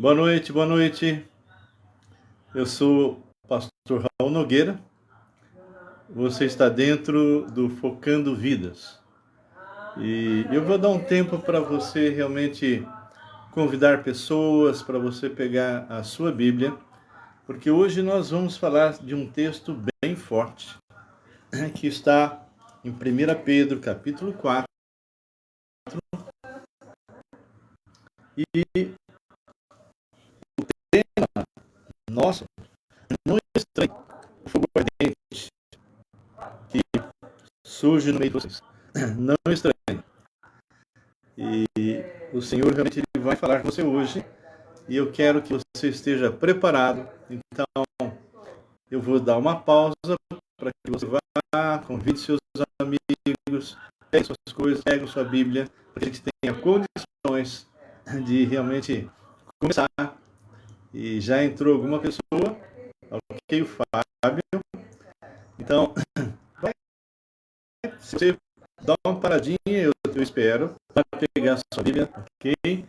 Boa noite, boa noite. Eu sou o pastor Raul Nogueira. Você está dentro do Focando Vidas. E eu vou dar um tempo para você realmente convidar pessoas, para você pegar a sua Bíblia, porque hoje nós vamos falar de um texto bem forte, que está em 1 Pedro, capítulo 4. E nossa, não é estranho o fogo ardente que surge no meio de vocês. Não é estranho. E o Senhor realmente ele vai falar com você hoje. E eu quero que você esteja preparado. Então, eu vou dar uma pausa para que você vá, convide seus amigos, pegue suas coisas, pegue sua Bíblia, para que a gente tenha condições de realmente começar. E já entrou alguma pessoa, ok, o Fábio. Então, se você dá uma paradinha, eu espero, para pegar a sua Bíblia, ok?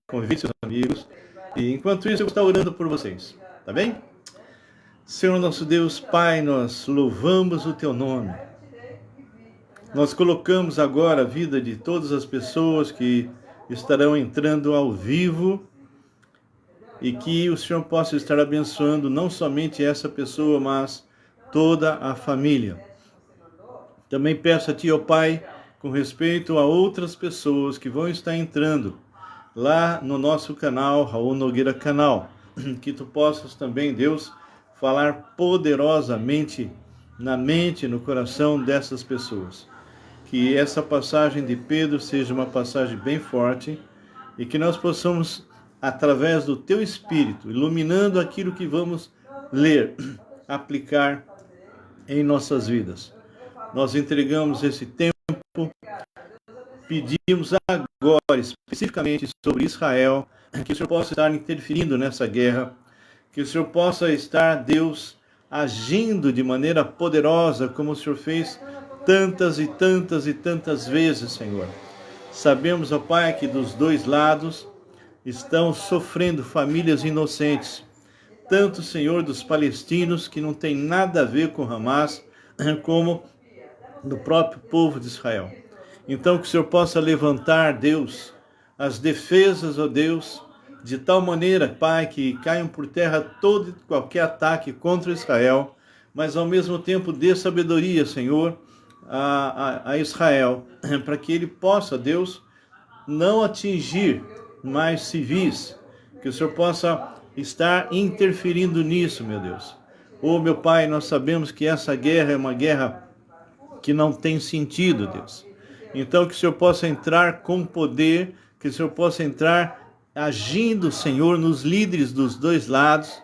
Convide seus amigos. E enquanto isso, eu vou estar orando por vocês, tá bem? Senhor nosso Deus, Pai, nós louvamos o Teu nome. Nós colocamos agora a vida de todas as pessoas que estarão entrando ao vivo e que o Senhor possa estar abençoando não somente essa pessoa, mas toda a família. Também peço a Ti, ó Pai, com respeito a outras pessoas que vão estar entrando lá no nosso canal, Raul Nogueira Canal, que Tu possas também, Deus, falar poderosamente na mente, no coração dessas pessoas. Que essa passagem de Pedro seja uma passagem bem forte e que nós possamos, através do Teu Espírito, iluminando aquilo que vamos ler, aplicar em nossas vidas. Nós entregamos esse tempo, pedimos agora, especificamente sobre Israel, que o Senhor possa estar interferindo nessa guerra, que o Senhor possa estar, Deus, agindo de maneira poderosa, como o Senhor fez tantas e tantas e tantas vezes, Senhor. Sabemos, ó Pai, que dos dois lados estão sofrendo famílias inocentes, tanto, Senhor, dos palestinos, que não tem nada a ver com Hamas, como do próprio povo de Israel. Então, que o Senhor possa levantar, Deus, as defesas, ó Deus, de tal maneira, Pai, que caiam por terra todo e qualquer ataque contra Israel, mas ao mesmo tempo dê sabedoria, Senhor, a Israel, para que ele possa, Deus, não atingir mais civis, que o Senhor possa estar interferindo nisso, meu Deus. Oh, meu Pai, nós sabemos que essa guerra é uma guerra que não tem sentido, Deus. Então, que o Senhor possa entrar com poder, que o Senhor possa entrar agindo, Senhor, nos líderes dos dois lados,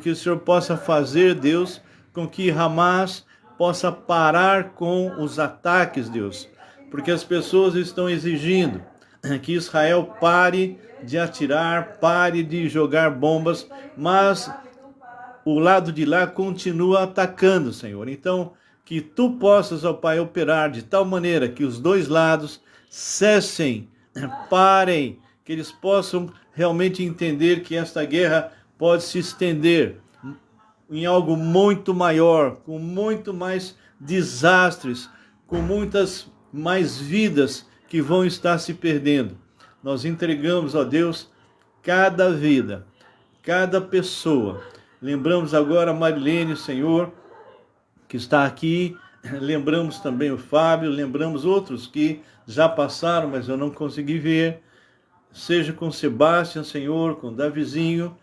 que o Senhor possa fazer, Deus, com que Hamas possa parar com os ataques, Deus, porque as pessoas estão exigindo que Israel pare de atirar, pare de jogar bombas, mas o lado de lá continua atacando, Senhor. Então, que Tu possas, ó Pai, operar de tal maneira que os dois lados cessem, parem, que eles possam realmente entender que esta guerra pode se estender em algo muito maior, com muito mais desastres, com muitas mais vidas que vão estar se perdendo. Nós entregamos, ó Deus, cada vida, cada pessoa. Lembramos agora a Marilene, Senhor, que está aqui. Lembramos também o Fábio, lembramos outros que já passaram, mas eu não consegui ver. Seja com Sebastião, Senhor, com Davizinho,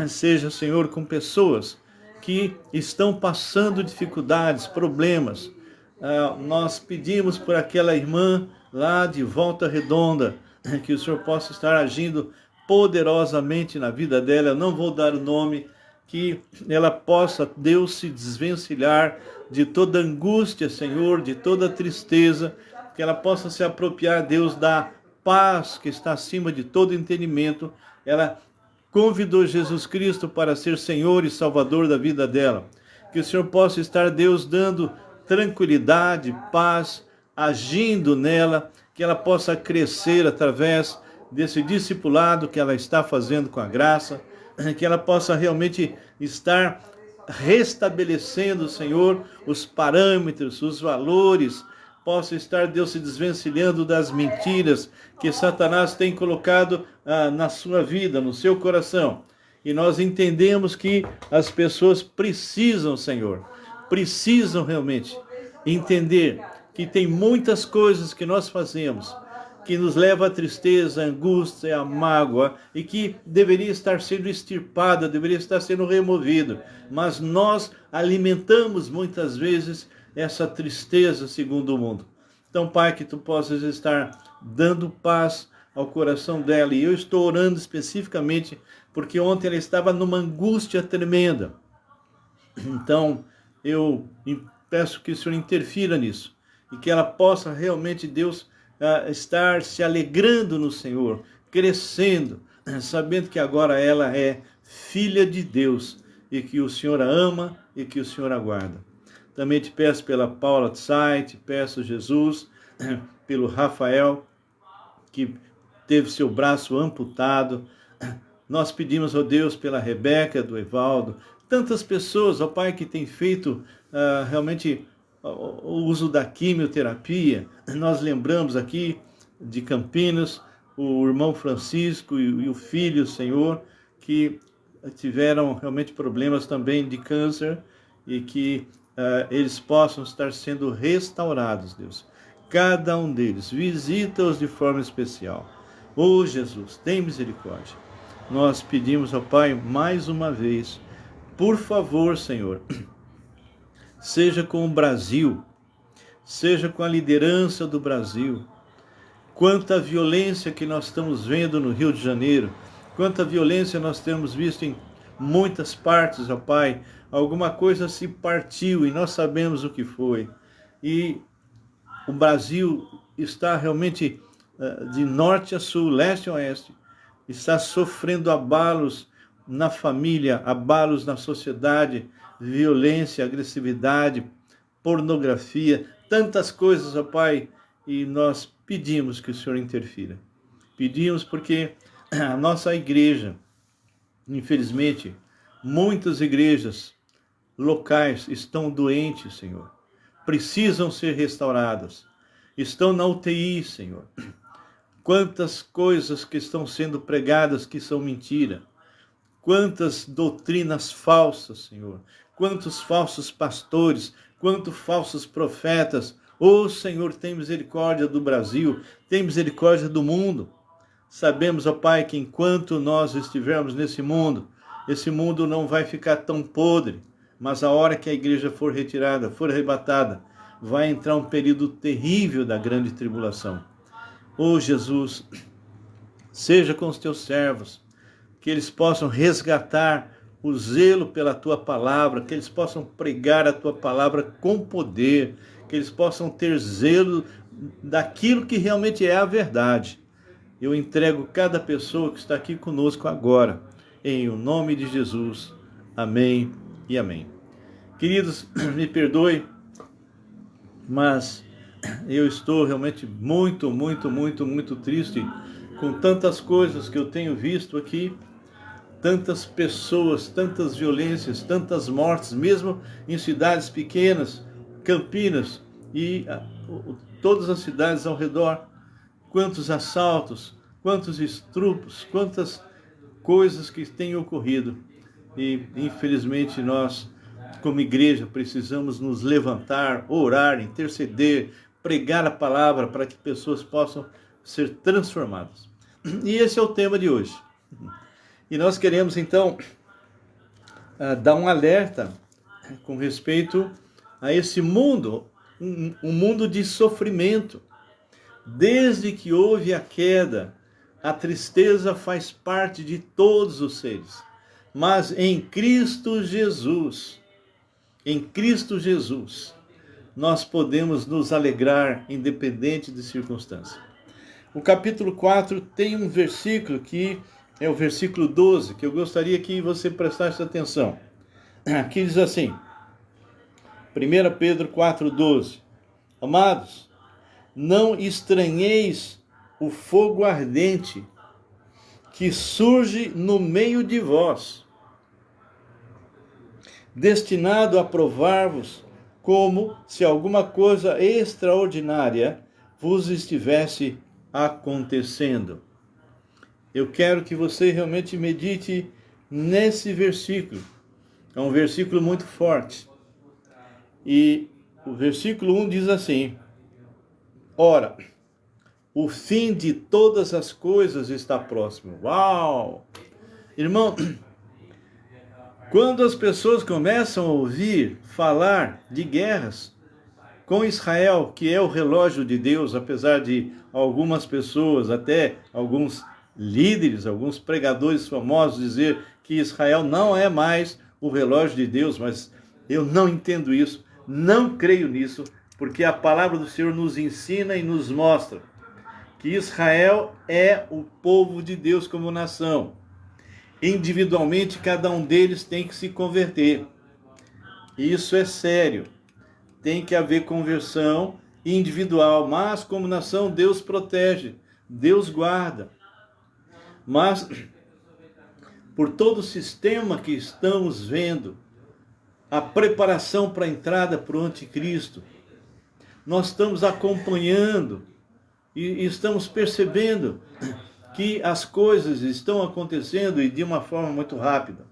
seja, Senhor, com pessoas que estão passando dificuldades, problemas. Nós pedimos por aquela irmã lá de Volta Redonda, que o Senhor possa estar agindo poderosamente na vida dela. Eu não vou dar o nome, que ela possa, Deus, se desvencilhar de toda angústia, Senhor, de toda tristeza, que ela possa se apropriar, Deus, da paz que está acima de todo entendimento. Ela convidou Jesus Cristo para ser Senhor e Salvador da vida dela. Que o Senhor possa estar, Deus, dando tranquilidade, paz, agindo nela, que ela possa crescer através desse discipulado que ela está fazendo com a graça, que ela possa realmente estar restabelecendo, Senhor, os parâmetros, os valores, possa estar, Deus, se desvencilhando das mentiras que Satanás tem colocado na sua vida, no seu coração. E nós entendemos que as pessoas precisam, Senhor, precisam realmente entender que tem muitas coisas que nós fazemos que nos leva à tristeza, à angústia, à mágoa, e que deveria estar sendo extirpada, deveria estar sendo removido. Mas nós alimentamos muitas vezes essa tristeza segundo o mundo. Então, Pai, que Tu possas estar dando paz ao coração dela. E eu estou orando especificamente porque ontem ela estava numa angústia tremenda. Então, eu peço que o Senhor interfira nisso e que ela possa realmente, Deus, estar se alegrando no Senhor, crescendo, sabendo que agora ela é filha de Deus e que o Senhor a ama e que o Senhor aguarda. Também te peço pela Paula Tsai, te peço, Jesus, pelo Rafael, que teve seu braço amputado. Nós pedimos, ó Deus, pela Rebeca, do Evaldo, tantas pessoas, ó Pai, que têm feito realmente o uso da quimioterapia. Nós lembramos aqui de Campinas, o irmão Francisco e o filho, Senhor, que tiveram realmente problemas também de câncer e que eles possam estar sendo restaurados, Deus. Cada um deles, visita-os de forma especial. Ô Jesus, tem misericórdia. Nós pedimos ao Pai mais uma vez, por favor, Senhor, seja com o Brasil, seja com a liderança do Brasil. Quanta violência que nós estamos vendo no Rio de Janeiro, quanta violência nós temos visto em muitas partes, ó Pai. Alguma coisa se partiu e nós sabemos o que foi. E o Brasil está realmente de norte a sul, leste a oeste, está sofrendo abalos na família, abalos na sociedade, violência, agressividade, pornografia, tantas coisas, ó Pai, e nós pedimos que o Senhor interfira. Pedimos porque a nossa igreja, infelizmente, muitas igrejas locais estão doentes, Senhor, precisam ser restauradas, estão na UTI, Senhor. Quantas coisas que estão sendo pregadas que são mentira, quantas doutrinas falsas, Senhor, quantos falsos pastores, quantos falsos profetas. Ô Senhor, tem misericórdia do Brasil, tem misericórdia do mundo. Sabemos, ó Pai, que enquanto nós estivermos nesse mundo, esse mundo não vai ficar tão podre, mas a hora que a igreja for retirada, for arrebatada, vai entrar um período terrível da grande tribulação. Ô Jesus, seja com os teus servos, que eles possam resgatar o zelo pela tua palavra, que eles possam pregar a tua palavra com poder, que eles possam ter zelo daquilo que realmente é a verdade. Eu entrego cada pessoa que está aqui conosco agora, em o nome de Jesus. Amém e amém. Queridos, me perdoe, mas eu estou realmente muito triste com tantas coisas que eu tenho visto aqui, tantas pessoas, tantas violências, tantas mortes, mesmo em cidades pequenas, Campinas e todas as cidades ao redor. Quantos assaltos, quantos estrupos, quantas coisas que têm ocorrido. E, infelizmente, nós, como igreja, precisamos nos levantar, orar, interceder, pregar a palavra para que pessoas possam ser transformadas. E esse é o tema de hoje. E nós queremos, então, dar um alerta com respeito a esse mundo, um mundo de sofrimento. Desde que houve a queda, a tristeza faz parte de todos os seres. Mas em Cristo Jesus, nós podemos nos alegrar independente de circunstância. O capítulo 4 tem um versículo que é o versículo 12, que eu gostaria que você prestasse atenção. Aqui diz assim, 1 Pedro 4,12: Amados, não estranheis o fogo ardente que surge no meio de vós, destinado a provar-vos como se alguma coisa extraordinária vos estivesse acontecendo. Eu quero que você realmente medite nesse versículo. É um versículo muito forte. E o versículo 1 diz assim: ora, o fim de todas as coisas está próximo. Uau! Irmão, quando as pessoas começam a ouvir falar de guerras com Israel, que é o relógio de Deus, apesar de algumas pessoas, até alguns líderes, alguns pregadores famosos dizer que Israel não é mais o relógio de Deus, mas eu não entendo isso, não creio nisso, porque a palavra do Senhor nos ensina e nos mostra que Israel é o povo de Deus como nação. Individualmente, cada um deles tem que se converter. Isso é sério. Tem que haver conversão individual, mas como nação Deus protege, Deus guarda. Mas por todo o sistema que estamos vendo, a preparação para a entrada para o anticristo, nós estamos acompanhando e estamos percebendo que as coisas estão acontecendo e de uma forma muito rápida.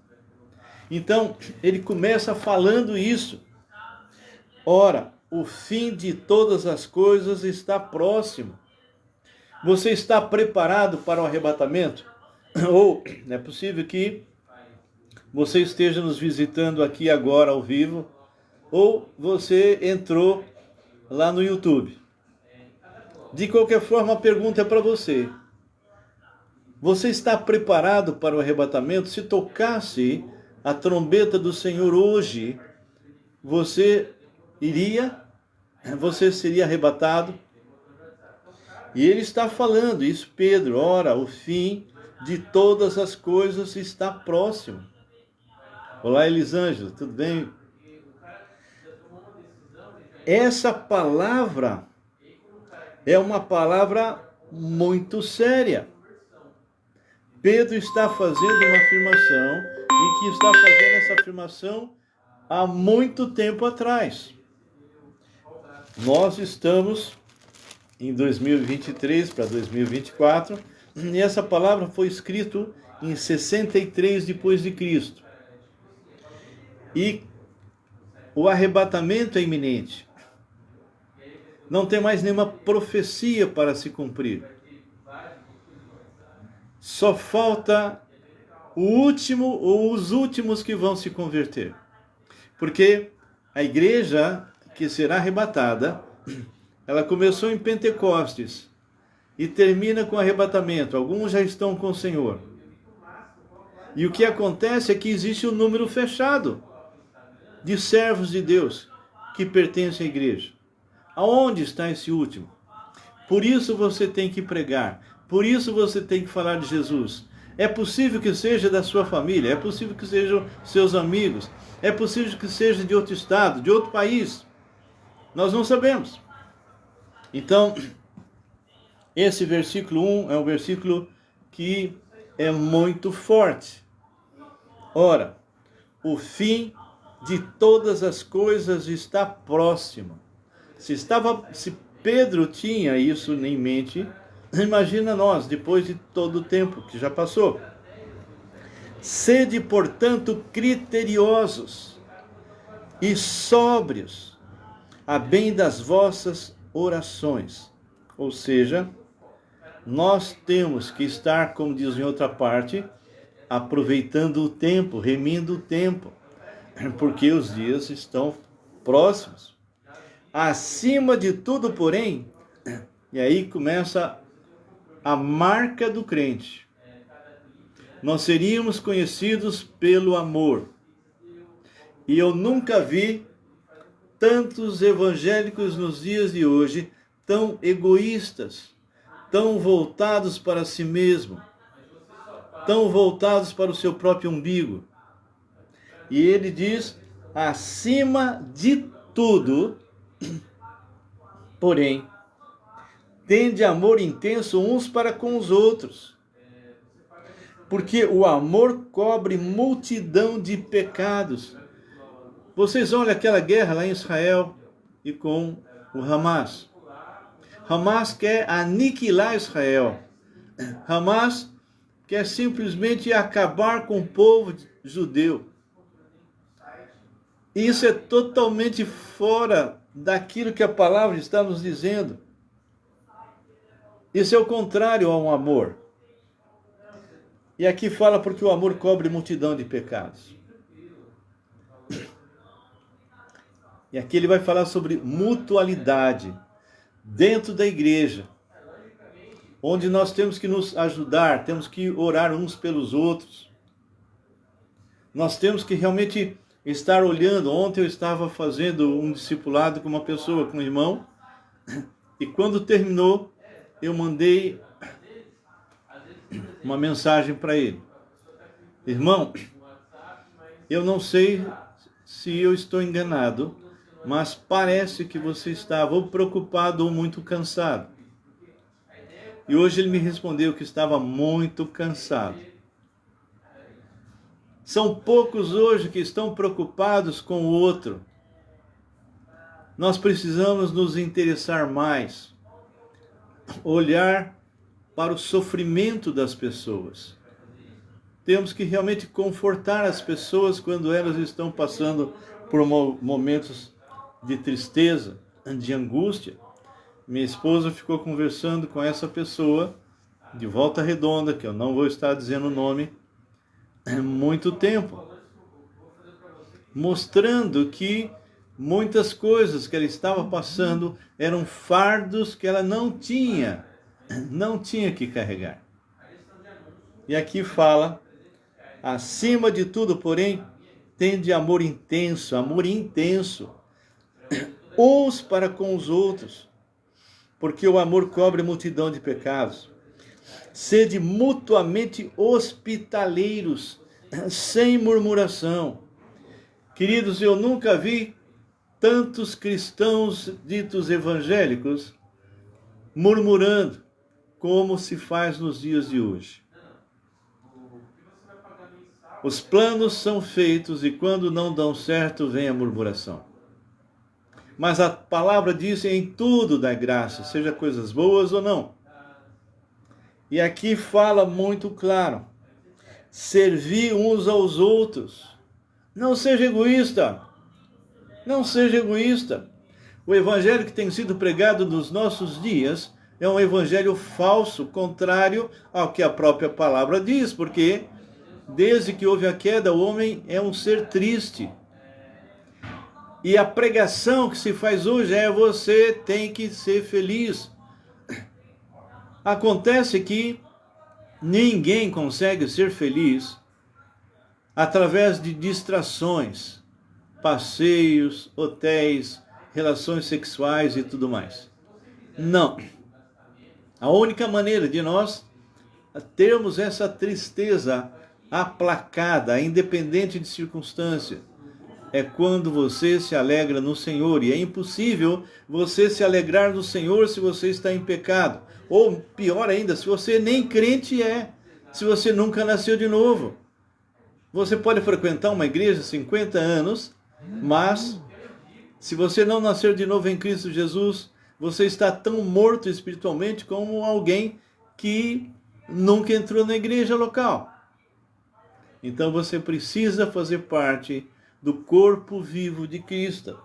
Então, ele começa falando isso. Ora, o fim de todas as coisas está próximo. Você está preparado para o arrebatamento? Ou é possível que você esteja nos visitando aqui agora ao vivo, ou você entrou lá no YouTube. De qualquer forma, a pergunta é para você. Você está preparado para o arrebatamento? Se tocasse a trombeta do Senhor hoje, você seria arrebatado? E ele está falando isso, Pedro, ora, o fim de todas as coisas está próximo. Olá, Elisângela, tudo bem? Essa palavra é uma palavra muito séria. Pedro está fazendo uma afirmação e que está fazendo essa afirmação há muito tempo atrás. Nós estamos em 2023 para 2024 e essa palavra foi escrita em 63 depois de Cristo. E o arrebatamento é iminente. Não tem mais nenhuma profecia para se cumprir. Só falta o último ou os últimos que vão se converter. Porque a igreja que será arrebatada, ela começou em Pentecostes e termina com arrebatamento. Alguns já estão com o Senhor. E o que acontece é que existe um número fechado de servos de Deus que pertencem à igreja. Aonde está esse último? Por isso você tem que pregar. Por isso você tem que falar de Jesus. É possível que seja da sua família, é possível que sejam seus amigos, é possível que seja de outro estado, de outro país. Nós não sabemos. Então, esse versículo 1 é um versículo que é muito forte. Ora, o fim de todas as coisas está próximo. Se Pedro tinha isso em mente, imagina nós, depois de todo o tempo que já passou. Sede, portanto, criteriosos e sóbrios, a bem das vossas orações. Ou seja, nós temos que estar, como diz em outra parte, aproveitando o tempo, remindo o tempo, porque os dias estão próximos. Acima de tudo, porém, e aí começa a marca do crente. Nós seríamos conhecidos pelo amor. E eu nunca vi tantos evangélicos nos dias de hoje tão egoístas, tão voltados para si mesmo, tão voltados para o seu próprio umbigo. E ele diz, acima de tudo, porém, tende amor intenso uns para com os outros. porque o amor cobre multidão de pecados. Vocês olham aquela guerra lá em Israel e com o Hamas. Hamas quer aniquilar Israel. Hamas quer simplesmente acabar com o povo judeu. Isso é totalmente fora daquilo que a palavra está nos dizendo. Isso é o contrário ao amor. E aqui fala porque o amor cobre multidão de pecados. E aqui ele vai falar sobre mutualidade dentro da igreja, onde nós temos que nos ajudar, temos que orar uns pelos outros. Nós temos que realmente estar olhando. Ontem eu estava fazendo um discipulado com uma pessoa, com um irmão, e quando terminou, eu mandei uma mensagem para ele. Irmão, eu não sei se eu estou enganado, mas parece que você estava ou preocupado ou muito cansado. E hoje ele me respondeu que estava muito cansado. São poucos hoje que estão preocupados com o outro. Nós precisamos nos interessar mais, olhar para o sofrimento das pessoas. Temos que realmente confortar as pessoas quando elas estão passando por momentos de tristeza, de angústia. Minha esposa ficou conversando com essa pessoa de Volta Redonda, que eu não vou estar dizendo o nome, muito tempo, mostrando que muitas coisas que ela estava passando eram fardos que ela não tinha que carregar. E aqui fala, acima de tudo, porém, tende amor intenso, uns para com os outros, porque o amor cobre multidão de pecados. Sede mutuamente hospitaleiros, sem murmuração. Queridos, eu nunca vi tantos cristãos ditos evangélicos murmurando como se faz nos dias de hoje. Os planos são feitos e quando não dão certo vem a murmuração. Mas a palavra diz em tudo dá graça, seja coisas boas ou não. E aqui fala muito claro, servir uns aos outros. Não seja egoísta. Não seja egoísta. O evangelho que tem sido pregado nos nossos dias é um evangelho falso, contrário ao que a própria palavra diz, porque desde que houve a queda, o homem é um ser triste. E a pregação que se faz hoje é: você tem que ser feliz. Acontece que ninguém consegue ser feliz através de distrações, passeios, hotéis, relações sexuais e tudo mais. Não. A única maneira de nós termos essa tristeza aplacada, independente de circunstância, é quando você se alegra no Senhor. E é impossível você se alegrar no Senhor se você está em pecado. Ou pior ainda, se você nem crente é, se você nunca nasceu de novo. Você pode frequentar uma igreja há 50 anos, mas se você não nascer de novo em Cristo Jesus, você está tão morto espiritualmente como alguém que nunca entrou na igreja local. Então você precisa fazer parte do corpo vivo de Cristo,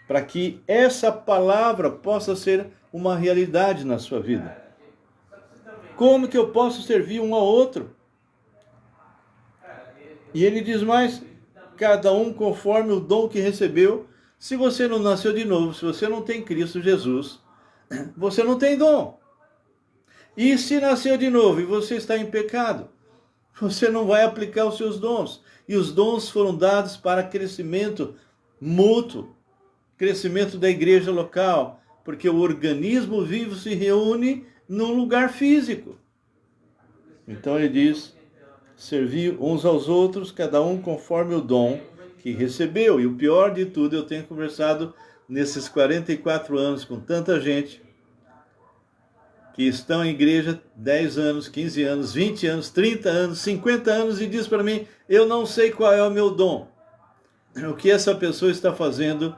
para que essa palavra possa ser uma realidade na sua vida. Como que eu posso servir um ao outro? E ele diz mais, cada um conforme o dom que recebeu. Se você não nasceu de novo, se você não tem Cristo Jesus, você não tem dom. E se nasceu de novo e você está em pecado, você não vai aplicar os seus dons. E os dons foram dados para crescimento mútuo, crescimento da igreja local, porque o organismo vivo se reúne num lugar físico. Então ele diz, servir uns aos outros, cada um conforme o dom que recebeu. E o pior de tudo, eu tenho conversado nesses 44 anos com tanta gente, que estão em igreja 10 anos, 15 anos, 20 anos, 30 anos, 50 anos e diz para mim, eu não sei qual é o meu dom. O que essa pessoa está fazendo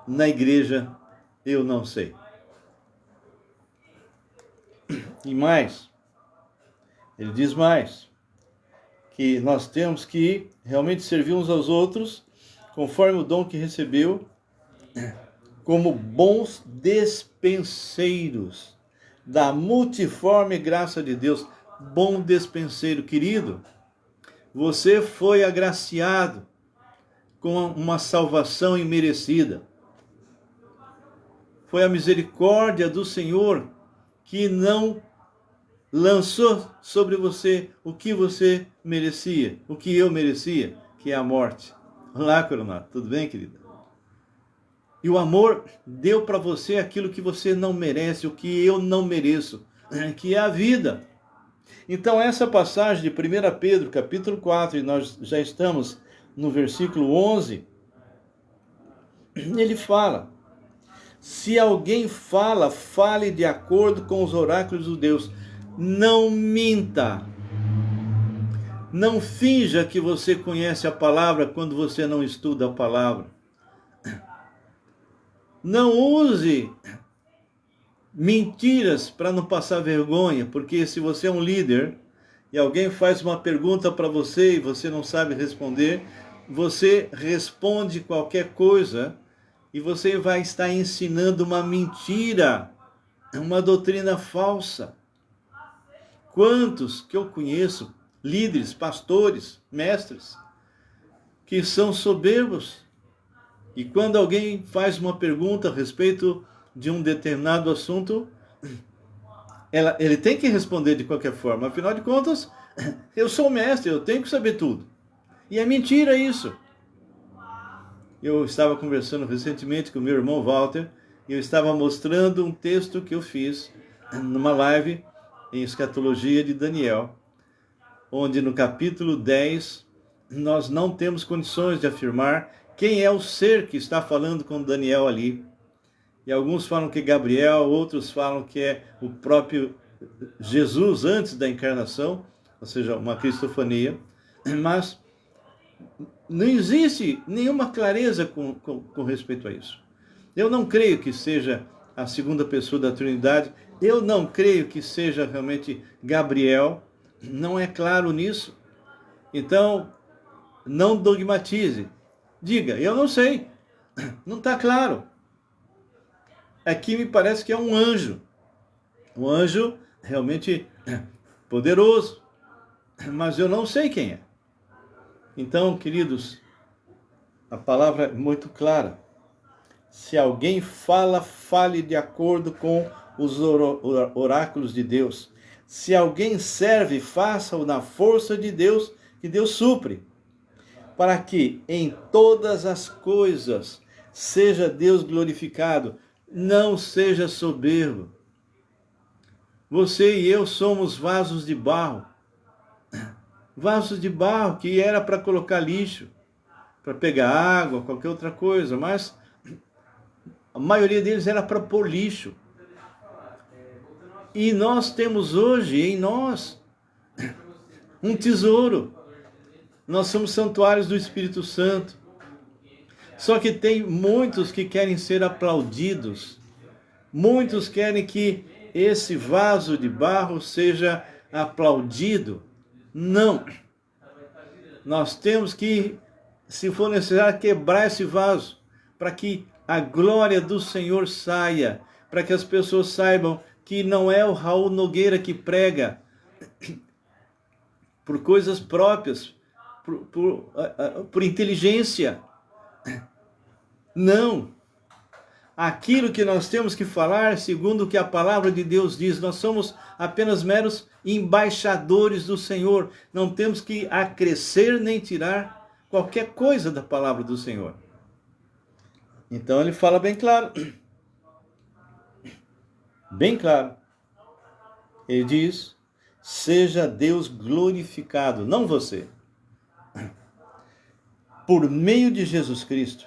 na igreja, eu não sei. E mais, ele diz mais, que nós temos que realmente servir uns aos outros, conforme o dom que recebeu, como bons despenseiros da multiforme graça de Deus. Bom despenseiro, querido, você foi agraciado com uma salvação imerecida. Foi a misericórdia do Senhor que não lançou sobre você o que você merecia, o que eu merecia, que é a morte. Olá, Coronado, tudo bem, querida? E o amor deu para você aquilo que você não merece, o que eu não mereço, que é a vida. Então essa passagem de 1 Pedro, capítulo 4, e nós já estamos no versículo 11, ele fala, se alguém fala, fale de acordo com os oráculos de Deus, não minta. Não finja que você conhece a palavra quando você não estuda a palavra. Não use mentiras para não passar vergonha, porque se você é um líder e alguém faz uma pergunta para você e você não sabe responder, você responde qualquer coisa e você vai estar ensinando uma mentira, uma doutrina falsa. Quantos que eu conheço, líderes, pastores, mestres, que são soberbos, e quando alguém faz uma pergunta a respeito de um determinado assunto, ele tem que responder de qualquer forma. Afinal de contas, eu sou mestre, eu tenho que saber tudo. E é mentira isso. Eu estava conversando recentemente com meu irmão Walter, e eu estava mostrando um texto que eu fiz numa live em escatologia de Daniel, onde no capítulo 10, nós não temos condições de afirmar quem é o ser que está falando com Daniel ali. E alguns falam que é Gabriel, outros falam que é o próprio Jesus antes da encarnação, ou seja, uma cristofania. Mas não existe nenhuma clareza com respeito a isso. Eu não creio que seja a segunda pessoa da Trindade, eu não creio que seja realmente Gabriel, não é claro nisso. Então, não dogmatize. Diga, eu não sei, não está claro. Aqui me parece que é um anjo realmente poderoso, mas eu não sei quem é. Então, queridos, a palavra é muito clara. Se alguém fala, fale de acordo com os oráculos de Deus. Se alguém serve, faça-o na força de Deus, que Deus supre, para que em todas as coisas seja Deus glorificado, não seja soberbo. Você e eu somos vasos de barro que era para colocar lixo, para pegar água, qualquer outra coisa, mas a maioria deles era para pôr lixo. E nós temos hoje em nós um tesouro. Nós somos santuários do Espírito Santo. Só que tem muitos que querem ser aplaudidos. Muitos querem que esse vaso de barro seja aplaudido. Não. Nós temos que, se for necessário, quebrar esse vaso, para que a glória do Senhor saia, para que as pessoas saibam que não é o Raul Nogueira que prega por coisas próprias, por inteligência. Não. Aquilo que nós temos que falar, segundo o que a palavra de Deus diz, nós somos apenas meros embaixadores do Senhor. Não temos que acrescer nem tirar qualquer coisa da palavra do Senhor. Então ele fala bem claro. Bem claro. Ele diz, seja Deus glorificado, não você. Por meio de Jesus Cristo,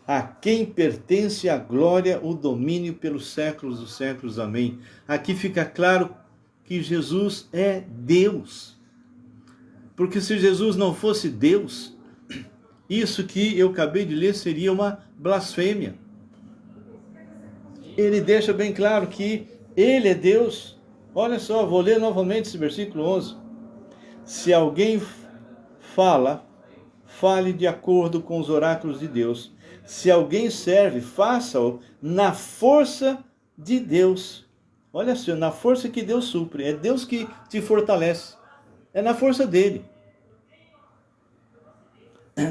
a quem pertence a glória, o domínio pelos séculos dos séculos. Amém. Aqui fica claro que Jesus é Deus. Porque se Jesus não fosse Deus, isso que eu acabei de ler seria uma blasfêmia. Ele deixa bem claro que ele é Deus. Olha só, vou ler novamente esse versículo 11. Se alguém fale de acordo com os oráculos de Deus. Se alguém serve, faça-o na força de Deus. Olha só, na força que Deus supre. É Deus que te fortalece. É na força dele.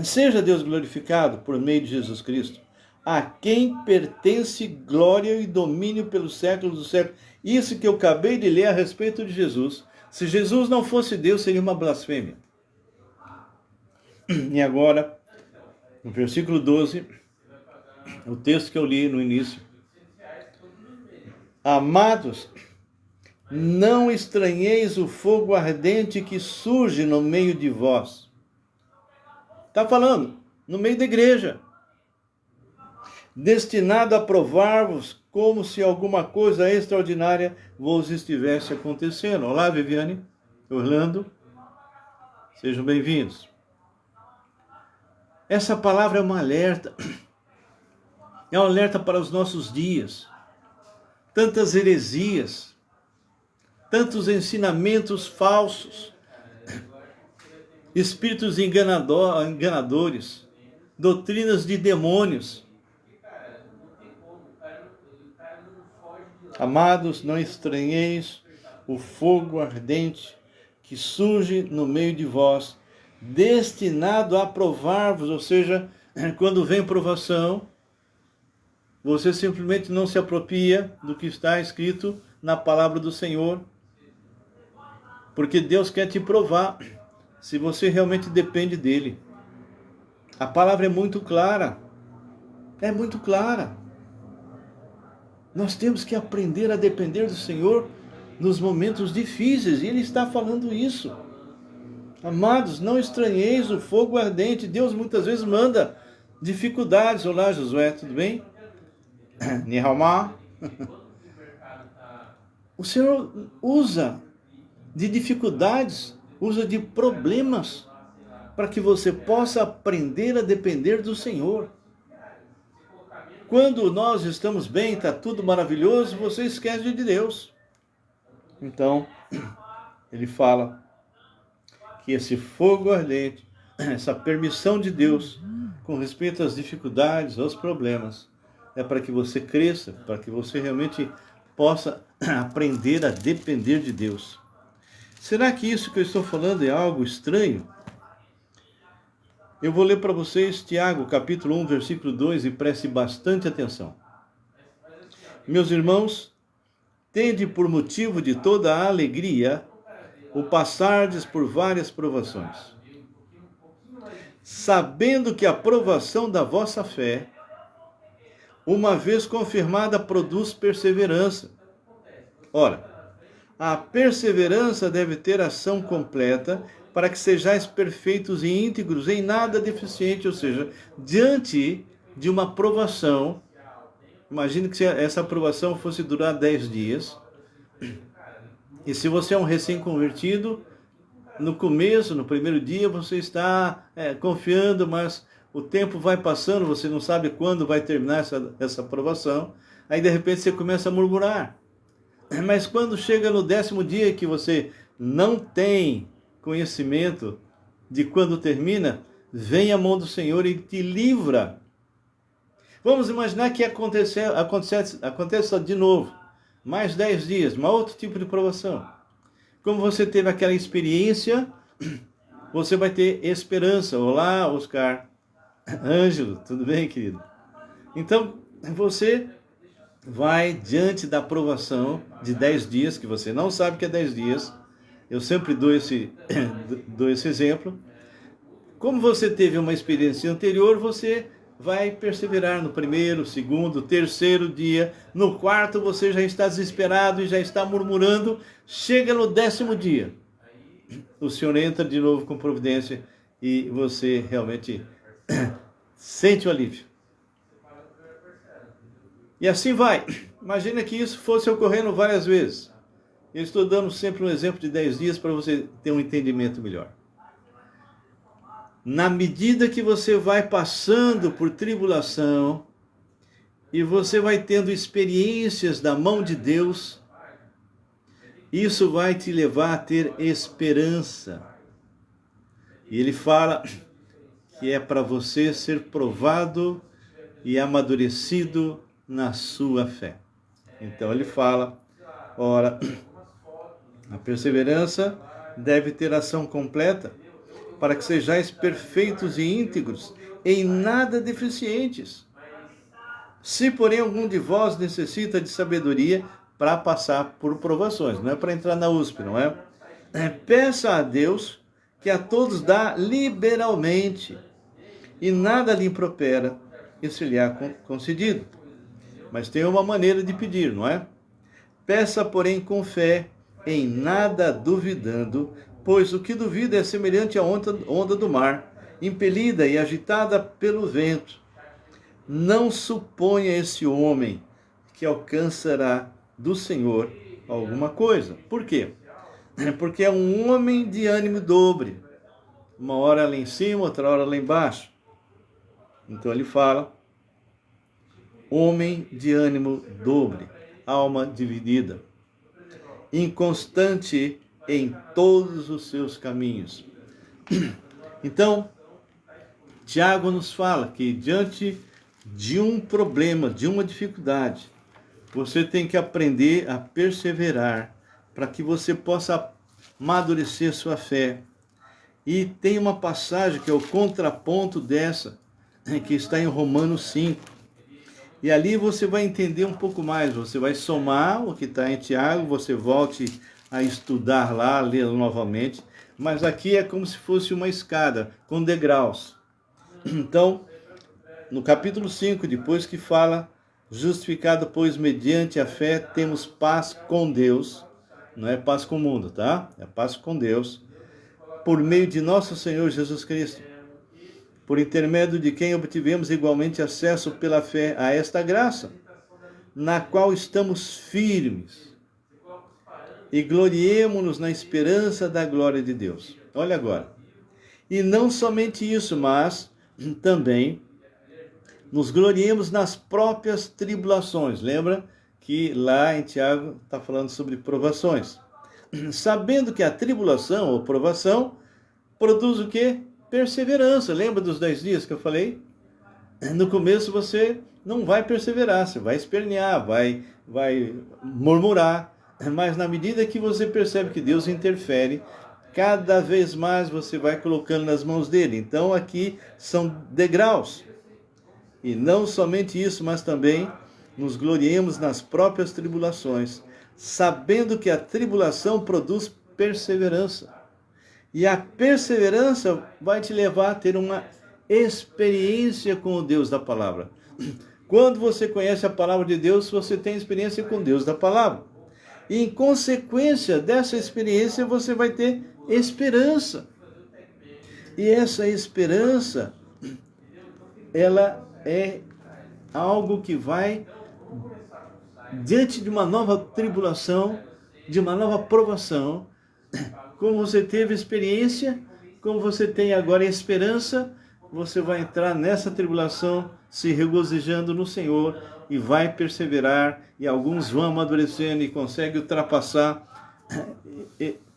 Seja Deus glorificado por meio de Jesus Cristo, a quem pertence glória e domínio pelos séculos dos séculos. Isso que eu acabei de ler a respeito de Jesus. Se Jesus não fosse Deus, seria uma blasfêmia. E agora, no versículo 12, o texto que eu li no início. Amados, não estranheis o fogo ardente que surge no meio de vós. Está falando, no meio da igreja. Destinado a provar-vos como se alguma coisa extraordinária vos estivesse acontecendo. Olá, Viviane, Orlando, sejam bem-vindos. Essa palavra é um alerta para os nossos dias. Tantas heresias, tantos ensinamentos falsos, espíritos enganadores, doutrinas de demônios. Amados, não estranheis o fogo ardente que surge no meio de vós, destinado a provar-vos, ou seja, quando vem provação, você simplesmente não se apropria do que está escrito na palavra do Senhor, porque Deus quer te provar se você realmente depende dele. A palavra é muito clara, Nós temos que aprender a depender do Senhor nos momentos difíceis, e ele está falando isso. Amados, não estranheis o fogo ardente. Deus muitas vezes manda dificuldades. Olá, Josué, tudo bem? Nihalma. O Senhor usa de dificuldades, usa de problemas, para que você possa aprender a depender do Senhor. Quando nós estamos bem, está tudo maravilhoso, você esquece de Deus. Então, ele fala que esse fogo ardente, essa permissão de Deus com respeito às dificuldades, aos problemas, é para que você cresça, para que você realmente possa aprender a depender de Deus. Será que isso que eu estou falando é algo estranho? Eu vou ler para vocês Tiago, capítulo 1, versículo 2, e preste bastante atenção. Meus irmãos, tende por motivo de toda a alegria o passardes por várias provações, sabendo que a provação da vossa fé, uma vez confirmada, produz perseverança. Ora, a perseverança deve ter ação completa, para que sejais perfeitos e íntegros, em nada deficiente, ou seja, diante de uma provação. Imagine que essa provação fosse durar 10 dias. E se você é um recém-convertido, no começo, no primeiro dia, você está confiando, mas o tempo vai passando, você não sabe quando vai terminar essa provação. Aí, de repente, você começa a murmurar. Mas quando chega no 10º dia que você não tem conhecimento de quando termina, vem a mão do Senhor e te livra. Vamos imaginar que aconteça de novo, mais 10 dias, um outro tipo de provação. Como você teve aquela experiência, você vai ter esperança. Olá, Oscar. Ângelo, tudo bem, querido? Então, você vai diante da provação de 10 dias, que você não sabe que é 10 dias. Eu sempre dou esse exemplo. Como você teve uma experiência anterior, você vai perseverar no primeiro, segundo, terceiro dia. No quarto, você já está desesperado e já está murmurando. Chega no 10º dia, o Senhor entra de novo com providência e você realmente sente o alívio. E assim vai. Imagina que isso fosse ocorrendo várias vezes. Eu estou dando sempre um exemplo de 10 dias para você ter um entendimento melhor. Na medida que você vai passando por tribulação e você vai tendo experiências da mão de Deus, isso vai te levar a ter esperança. E ele fala que é para você ser provado e amadurecido na sua fé. Então ele fala, ora, a perseverança deve ter ação completa, para que sejais perfeitos e íntegros, em nada deficientes. Se, porém, algum de vós necessita de sabedoria para passar por provações, não é para entrar na USP, não é? Peça a Deus, que a todos dá liberalmente, e nada lhe impropera, e se lhe há concedido. Mas tem uma maneira de pedir, não é? Peça, porém, com fé, em nada duvidando, pois o que duvida é semelhante à onda do mar, impelida e agitada pelo vento. Não suponha esse homem que alcançará do Senhor alguma coisa. Por quê? Porque é um homem de ânimo dobre. Uma hora lá em cima, outra hora lá embaixo. Então ele fala, homem de ânimo dobre, alma dividida, inconstante em todos os seus caminhos. Então, Tiago nos fala que diante de um problema, de uma dificuldade, você tem que aprender a perseverar para que você possa amadurecer sua fé. E tem uma passagem que é o contraponto dessa, que está em Romanos 5. E ali você vai entender um pouco mais, você vai somar o que está em Tiago, você volte a estudar lá, ler novamente, mas aqui é como se fosse uma escada, com degraus. Então, no capítulo 5, depois que fala, justificado, pois mediante a fé temos paz com Deus, não é paz com o mundo, tá? É paz com Deus, por meio de nosso Senhor Jesus Cristo, por intermédio de quem obtivemos igualmente acesso pela fé a esta graça, na qual estamos firmes, e gloriemo-nos na esperança da glória de Deus. Olha agora. E não somente isso, mas também nos gloriemos nas próprias tribulações. Lembra que lá em Tiago está falando sobre provações. Sabendo que a tribulação ou provação produz o quê? Perseverança. Lembra dos 10 dias que eu falei? No começo você não vai perseverar, você vai espernear, vai murmurar. Mas na medida que você percebe que Deus interfere, cada vez mais você vai colocando nas mãos dele. Então aqui são degraus. E não somente isso, mas também nos gloriemos nas próprias tribulações, sabendo que a tribulação produz perseverança. E a perseverança vai te levar a ter uma experiência com o Deus da palavra. Quando você conhece a palavra de Deus, você tem experiência com Deus da palavra. E em consequência dessa experiência, você vai ter esperança. E essa esperança, ela é algo que vai, diante de uma nova tribulação, de uma nova provação, como você teve experiência, como você tem agora esperança, você vai entrar nessa tribulação se regozijando no Senhor e vai perseverar, e alguns vão amadurecendo e conseguem ultrapassar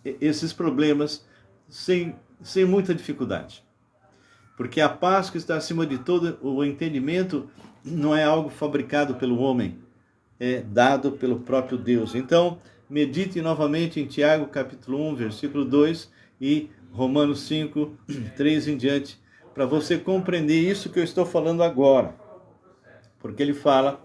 esses problemas sem muita dificuldade. Porque a paz que está acima de todo o entendimento não é algo fabricado pelo homem, é dado pelo próprio Deus. Então, medite novamente em Tiago capítulo 1, versículo 2 e Romanos 5, 3 em diante, para você compreender isso que eu estou falando agora. Porque ele fala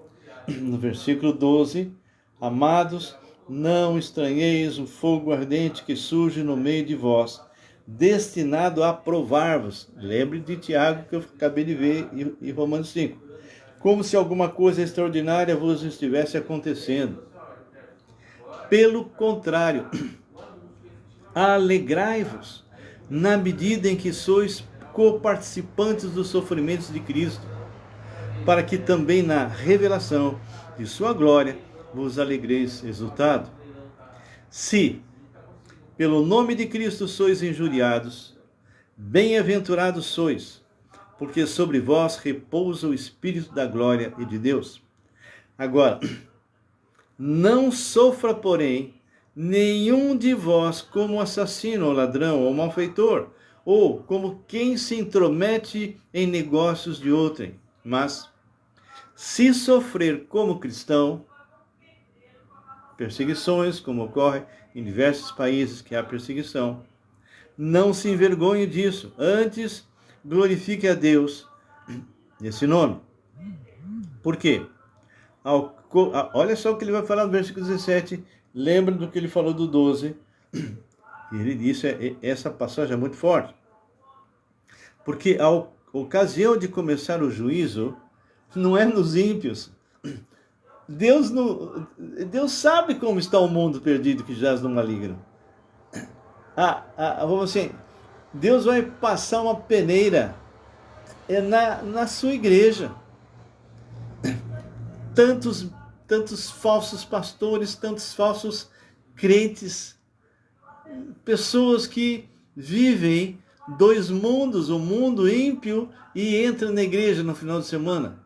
no versículo 12, amados, não estranheis o fogo ardente que surge no meio de vós, destinado a provar-vos. Lembre de Tiago que eu acabei de ver e Romanos 5. Como se alguma coisa extraordinária vos estivesse acontecendo. Pelo contrário, alegrai-vos na medida em que sois coparticipantes dos sofrimentos de Cristo, para que também na revelação de sua glória vos alegreis exultado. Se, pelo nome de Cristo sois injuriados, bem-aventurados sois, porque sobre vós repousa o Espírito da glória e de Deus. Agora, não sofra, porém, nenhum de vós como assassino, ou ladrão, ou malfeitor, ou como quem se intromete em negócios de outrem. Mas, se sofrer como cristão, perseguições, como ocorre em diversos países que há perseguição, não se envergonhe disso, antes glorifique a Deus nesse nome. Por quê? Olha só o que ele vai falar no versículo 17, lembra do que ele falou do 12, e ele disse, essa passagem é muito forte, porque a ocasião de começar o juízo não é nos ímpios. Deus sabe como está o mundo perdido que jaz no maligno. Vamos assim, Deus vai passar uma peneira na sua igreja. Tantos falsos pastores, tantos falsos crentes, pessoas que vivem dois mundos, o mundo ímpio, e entram na igreja no final de semana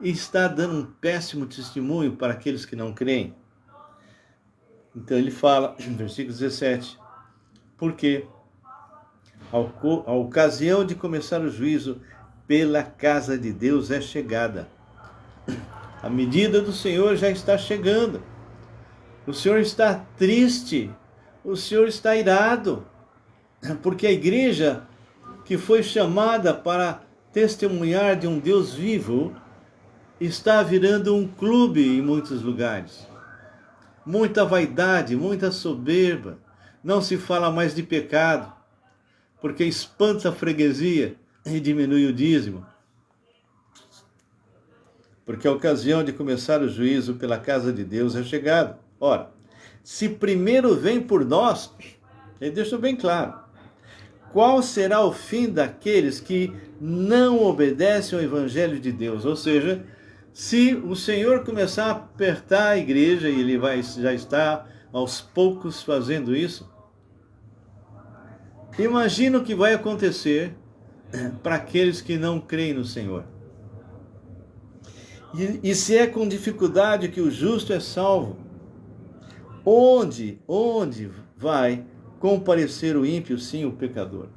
e está dando um péssimo testemunho para aqueles que não creem. Então ele fala, versículo 17, porque a ocasião de começar o juízo pela casa de Deus é chegada. A medida do Senhor já está chegando. O Senhor está triste, o Senhor está irado, porque a igreja que foi chamada para testemunhar de um Deus vivo está virando um clube em muitos lugares. Muita vaidade, muita soberba. Não se fala mais de pecado, porque espanta a freguesia e diminui o dízimo. Porque a ocasião de começar o juízo pela casa de Deus é chegada. Ora, se primeiro vem por nós, ele deixou bem claro, qual será o fim daqueles que não obedecem ao Evangelho de Deus? Ou seja, se o Senhor começar a apertar a igreja, e ele já está aos poucos fazendo isso, imagina o que vai acontecer para aqueles que não creem no Senhor. E se é com dificuldade que o justo é salvo, onde vai comparecer o ímpio, sim, o pecador?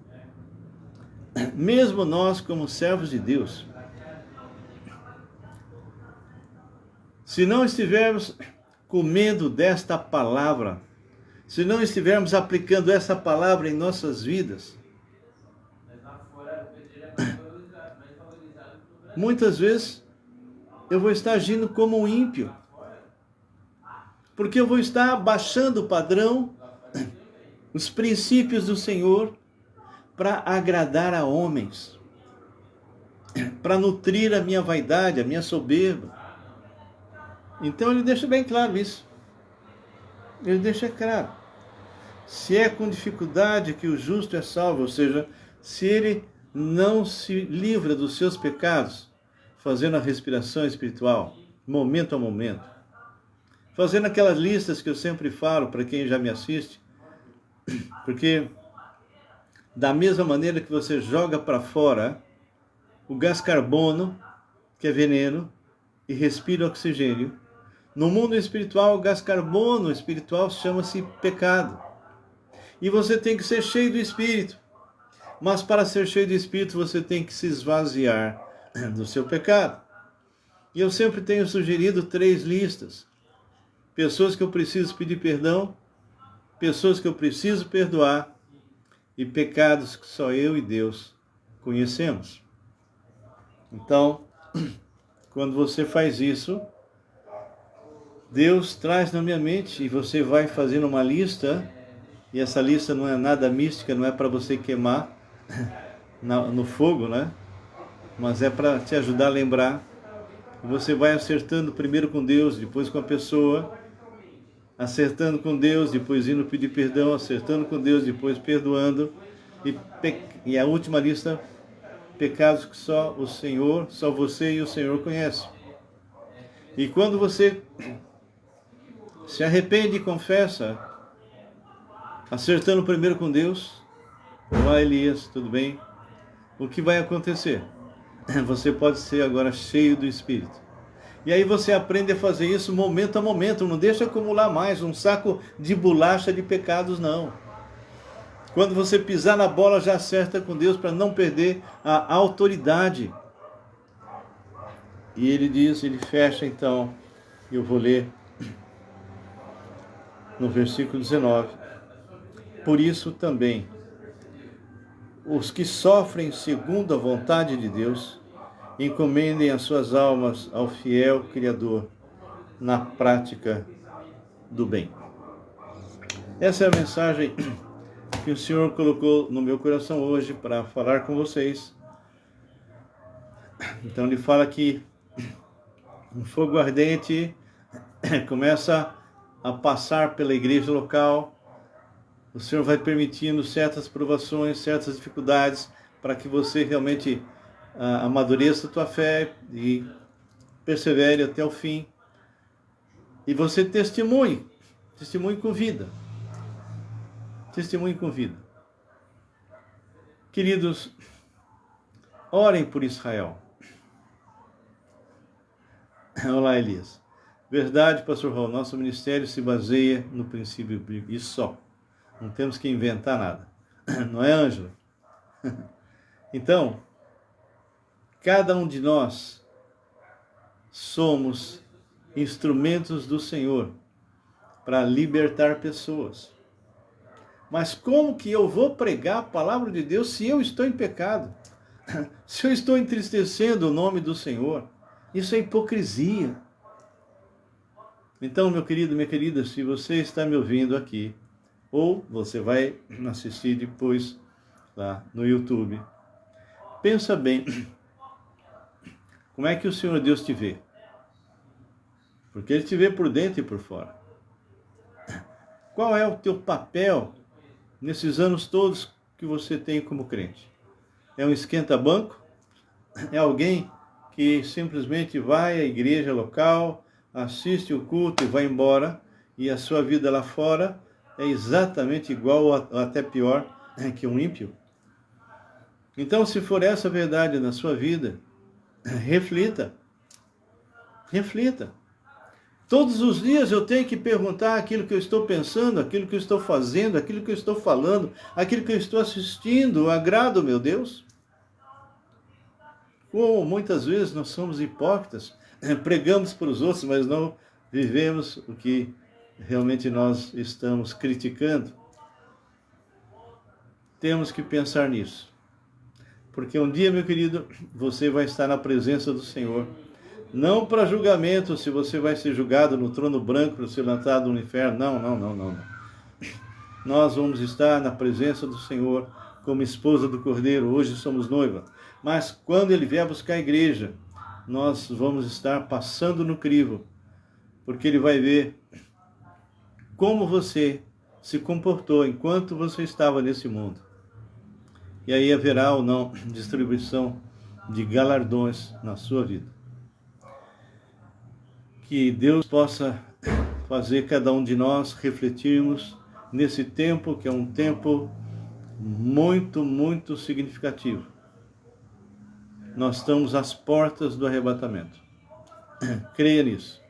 Mesmo nós, como servos de Deus, se não estivermos comendo desta palavra, se não estivermos aplicando essa palavra em nossas vidas, muitas vezes eu vou estar agindo como um ímpio, porque eu vou estar baixando o padrão, os princípios do Senhor, para agradar a homens, para nutrir a minha vaidade, a minha soberba. Então ele deixa bem claro isso. Ele deixa claro. Se é com dificuldade que o justo é salvo, ou seja, se ele não se livra dos seus pecados, fazendo a respiração espiritual, momento a momento, fazendo aquelas listas que eu sempre falo para quem já me assiste, porque da mesma maneira que você joga para fora o gás carbono, que é veneno, e respira oxigênio, no mundo espiritual, o gás carbono espiritual chama-se pecado. E você tem que ser cheio do Espírito. Mas para ser cheio do Espírito, você tem que se esvaziar do seu pecado. E eu sempre tenho sugerido 3 listas. Pessoas que eu preciso pedir perdão, pessoas que eu preciso perdoar, e pecados que só eu e Deus conhecemos. Então, quando você faz isso, Deus traz na minha mente, e você vai fazendo uma lista, e essa lista não é nada mística, não é para você queimar no fogo, né? Mas é para te ajudar a lembrar. Você vai acertando primeiro com Deus, depois com a pessoa, acertando com Deus, depois indo pedir perdão, acertando com Deus, depois perdoando, e a última lista, pecados que só o Senhor, só você e o Senhor conhecem. E quando você se arrepende e confessa, acertando primeiro com Deus, olá Elias, tudo bem? O que vai acontecer? Você pode ser agora cheio do Espírito. E aí você aprende a fazer isso momento a momento, não deixa acumular mais um saco de bolacha de pecados, não. Quando você pisar na bola, já acerta com Deus para não perder a autoridade. E ele diz, ele fecha então, eu vou ler no versículo 19. Por isso também, os que sofrem segundo a vontade de Deus, encomendem as suas almas ao fiel Criador na prática do bem. Essa é a mensagem que o Senhor colocou no meu coração hoje para falar com vocês. Então ele fala que um fogo ardente começa a passar pela igreja local. O Senhor vai permitindo certas provações, certas dificuldades, para que você realmente amadureça a tua fé e persevere até o fim. E você testemunhe com vida. Testemunhe com vida. Queridos, orem por Israel. Olá, Elias. Verdade, pastor Raul, nosso ministério se baseia no princípio bíblico. Isso só. Não temos que inventar nada. Não é, Ângela? Então, cada um de nós somos instrumentos do Senhor para libertar pessoas. Mas como que eu vou pregar a palavra de Deus se eu estou em pecado? Se eu estou entristecendo o nome do Senhor? Isso é hipocrisia. Então, meu querido, minha querida, se você está me ouvindo aqui, ou você vai assistir depois lá no YouTube, pensa bem, como é que o Senhor Deus te vê? Porque Ele te vê por dentro e por fora. Qual é o teu papel nesses anos todos que você tem como crente? É um esquenta-banco? É alguém que simplesmente vai à igreja local, assiste o culto e vai embora, e a sua vida lá fora é exatamente igual ou até pior que um ímpio? Então, se for essa a verdade na sua vida, reflita. Reflita. Todos os dias eu tenho que perguntar aquilo que eu estou pensando, aquilo que eu estou fazendo, aquilo que eu estou falando, aquilo que eu estou assistindo, agrada o meu Deus? Como muitas vezes nós somos hipócritas, pregamos para os outros, mas não vivemos o que realmente nós estamos criticando. Temos que pensar nisso. Porque um dia, meu querido, você vai estar na presença do Senhor. Não para julgamento, se você vai ser julgado no trono branco para ser lançado no inferno. Não. Nós vamos estar na presença do Senhor como esposa do Cordeiro. Hoje somos noiva. Mas quando Ele vier buscar a igreja, nós vamos estar passando no crivo. Porque Ele vai ver como você se comportou enquanto você estava nesse mundo. E aí haverá ou não distribuição de galardões na sua vida. Que Deus possa fazer cada um de nós refletirmos nesse tempo, que é um tempo muito, muito significativo. Nós estamos às portas do arrebatamento. Creia nisso.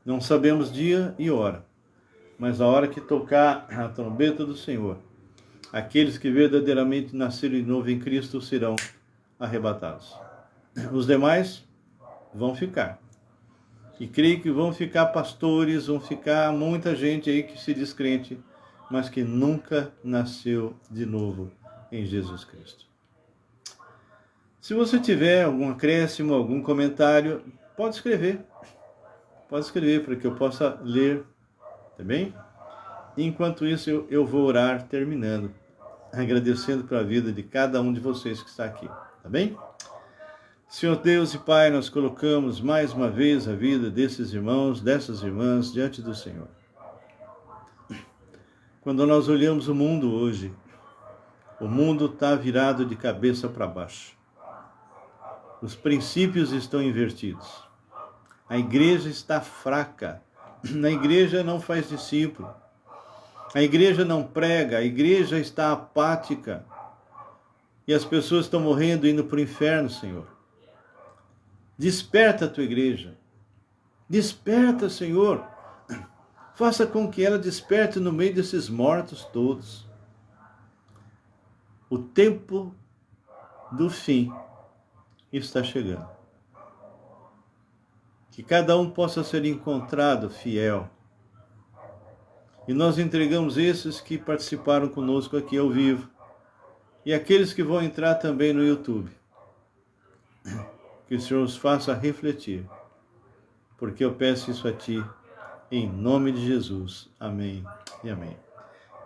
Não sabemos dia e hora, mas a hora que tocar a trombeta do Senhor, aqueles que verdadeiramente nasceram de novo em Cristo serão arrebatados. Os demais vão ficar. E creio que vão ficar pastores, vão ficar muita gente aí que se diz crente, mas que nunca nasceu de novo em Jesus Cristo. Se você tiver algum acréscimo, algum comentário, pode escrever. Pode escrever para que eu possa ler, tá bem? Enquanto isso, eu vou orar terminando, agradecendo pela vida de cada um de vocês que está aqui, tá bem? Senhor Deus e Pai, nós colocamos mais uma vez a vida desses irmãos, dessas irmãs diante do Senhor. Quando nós olhamos o mundo hoje, o mundo está virado de cabeça para baixo. Os princípios estão invertidos. A igreja está fraca. A igreja não faz discípulo. A igreja não prega. A igreja está apática. E as pessoas estão morrendo, indo para o inferno, Senhor. Desperta a tua igreja. Desperta, Senhor. Faça com que ela desperte no meio desses mortos todos. O tempo do fim está chegando. Que cada um possa ser encontrado fiel. E nós entregamos esses que participaram conosco aqui ao vivo. E aqueles que vão entrar também no YouTube. Que o Senhor os faça refletir. Porque eu peço isso a Ti, em nome de Jesus. Amém e amém.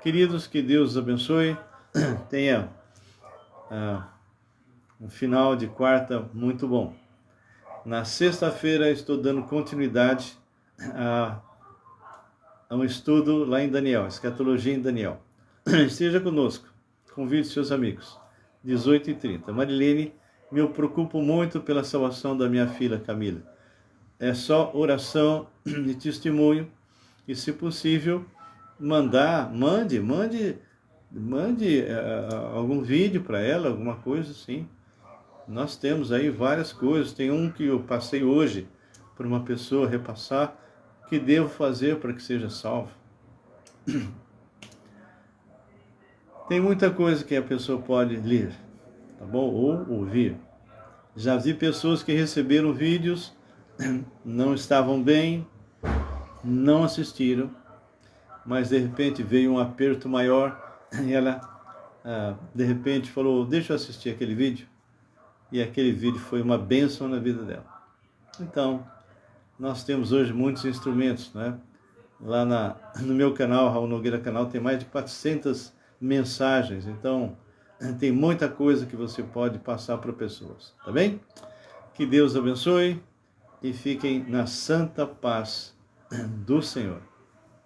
Queridos, que Deus os abençoe. Tenha um final de quarta muito bom. Na sexta-feira estou dando continuidade a um estudo lá em Daniel, escatologia em Daniel. Esteja conosco, convide seus amigos, 18h30. Marilene, me preocupo muito pela salvação da minha filha Camila. É só oração e testemunho, e se possível, mande algum vídeo para ela, alguma coisa assim. Nós temos aí várias coisas. Tem um que eu passei hoje para uma pessoa repassar. O que devo fazer para que seja salvo? Tem muita coisa que a pessoa pode ler, tá bom? Ou ouvir. Já vi pessoas que receberam vídeos, não estavam bem, não assistiram, mas de repente veio um aperto maior e ela, de repente, falou, deixa eu assistir aquele vídeo. E aquele vídeo foi uma bênção na vida dela. Então, nós temos hoje muitos instrumentos, né? Lá no meu canal, Raul Nogueira Canal, tem mais de 400 mensagens. Então, tem muita coisa que você pode passar para pessoas, tá bem? Que Deus abençoe e fiquem na santa paz do Senhor.